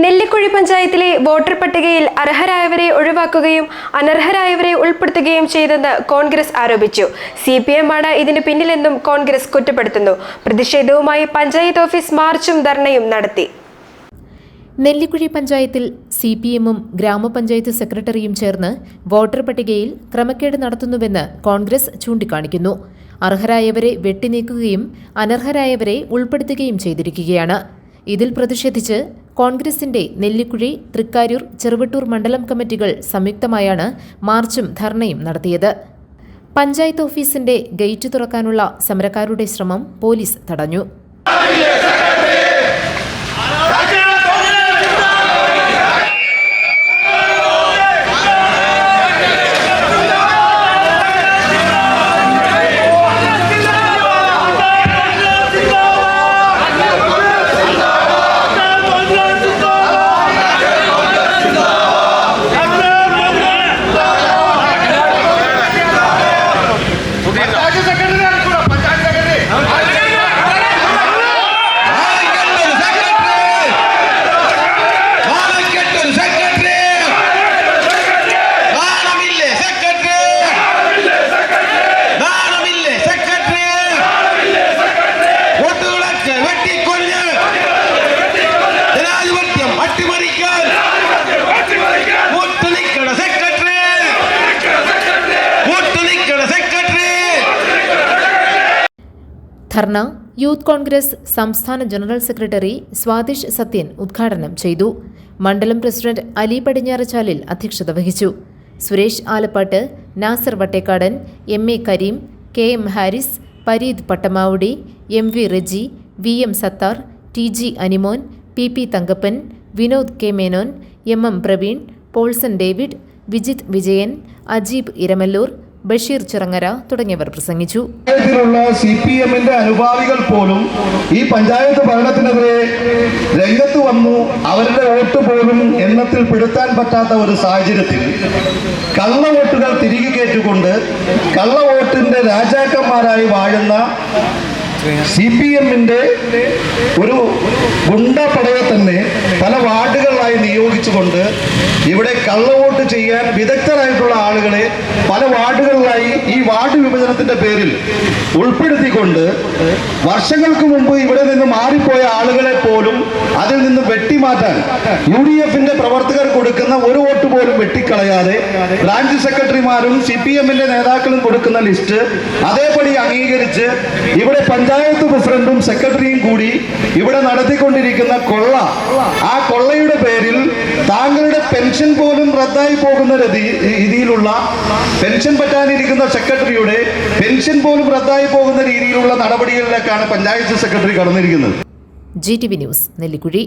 നെല്ലിക്കുഴി പഞ്ചായത്തിലെ വോട്ടർ പട്ടികയിൽ അർഹരായവരെ ഒഴിവാക്കുകയും അനർഹരായവരെ ഉൾപ്പെടുത്തുകയും ചെയ്തെന്ന് കോൺഗ്രസ് ആരോപിച്ചു. CPM ആണ് ഇതിന് പിന്നിലെന്നും കോൺഗ്രസ് കുറ്റപ്പെടുത്തുന്നു. പ്രതിഷേധവുമായി പഞ്ചായത്ത് ഓഫീസ് മാർച്ചും ധർണയും നടത്തി. നെല്ലിക്കുഴി പഞ്ചായത്തിൽ CPM-ഉം ഗ്രാമപഞ്ചായത്ത് സെക്രട്ടറിയും ചേർന്ന് വോട്ടർ പട്ടികയിൽ ക്രമക്കേട് നടത്തുന്നുവെന്ന് കോൺഗ്രസ് ചൂണ്ടിക്കാണിക്കുന്നു. അർഹരായവരെ വെട്ടിനീക്കുകയും അനർഹരായവരെ ഉൾപ്പെടുത്തുകയും ചെയ്തിരിക്കുകയാണ്. ഇതിൽ പ്രതിഷേധിച്ച് കോൺഗ്രസിന്റെ നെല്ലിക്കുഴി, തൃക്കാരൂർ, ചെറുവട്ടൂർ മണ്ഡലം കമ്മിറ്റികൾ സംയുക്തമായാണ് മാർച്ചും ധർണയും നടത്തിയത്. പഞ്ചായത്ത് ഓഫീസിന്റെ ഗേറ്റ് തുറക്കാനുള്ള സമരക്കാരുടെ ശ്രമം പോലീസ് തടഞ്ഞു. ധർണ യൂത്ത് കോൺഗ്രസ് സംസ്ഥാന ജനറൽ സെക്രട്ടറി സ്വാതിഷ് സത്യൻ ഉദ്ഘാടനം ചെയ്തു. മണ്ഡലം പ്രസിഡന്റ് അലി പടിഞ്ഞാറച്ചാലിൽ അധ്യക്ഷത വഹിച്ചു. Suresh Alappatt, Nasar Vattekkadan, MA Kareem, KM Haris, Pareed Pattamavudi, MV Reji, VM Sathar, TG Animon, PP Thankappan, Vinod K Menon, MM Praveen, Paulson David, Vijith Vijayan, Ajeeb Iramalloor, Basheer Chirangara തുടങ്ങിയവർ പ്രസംഗിച്ചു. CPM-ന്റെ അനുഭാവികൾ പോലും ഈ പഞ്ചായത്ത് ഭരണത്തിനെതിരെ രംഗത്ത് വന്നു. അവരുടെ വോട്ട് പോലും എണ്ണത്തിൽ പെടുത്താൻ പറ്റാത്ത ഒരു സാഹചര്യത്തിൽ കള്ളവോട്ടുകൾ തിരികെ കയറ്റിക്കൊണ്ട് കള്ളവോട്ടിന്റെ രാജാക്കന്മാരായി വാഴുന്ന CPM-ന്റെ ഒരു ഗുണ്ടപ്പടയെ തന്നെ പല വാർഡുകളിലായി നിയോഗിച്ചുകൊണ്ട് ഇവിടെ കള്ളവോട്ട് ചെയ്യാൻ വിദഗ്ധരായിട്ടുള്ള ആളുകളെ പല വാർഡുകളിലായി ഈ വാർഡ് വിഭജനത്തിന്റെ പേരിൽ ഉൾപ്പെടുത്തിക്കൊണ്ട് വർഷങ്ങൾക്ക് മുമ്പ് ഇവിടെ നിന്ന് മാറിപ്പോയ ആളുകളെ പോലും അതിൽ നിന്ന് വെട്ടിമാറ്റാൻ UDF-ന്റെ പ്രവർത്തകർ കൊടുക്കുന്ന ഒരു വോട്ട് പോലും വെട്ടിക്കളയാതെ ബ്രാഞ്ച് സെക്രട്ടറിമാരും CPM-ന്റെ നേതാക്കളും കൊടുക്കുന്ന ലിസ്റ്റ് അതേപടി അംഗീകരിച്ച് ഇവിടെ പഞ്ചായത്ത് പ്രസിഡന്റും സെക്രട്ടറിയും കൂടി ഇവിടെ നടത്തിക്കൊണ്ടിരിക്കുന്ന കൊള്ള, ആ കൊള്ളയുടെ പേരിൽ താങ്കളുടെ പെൻഷൻ പോലും റദ്ദായി പോകുന്ന രീതിയിലുള്ള പെൻഷൻ പറ്റാനിരിക്കുന്ന സെക്രട്ടറിയുടെ പെൻഷൻ പോലും റദ്ദായി പോകുന്ന രീതിയിലുള്ള നടപടികളിലേക്കാണ് പഞ്ചായത്ത് സെക്രട്ടറി കടന്നിരിക്കുന്നത്. GTV news, Nellikuzhi.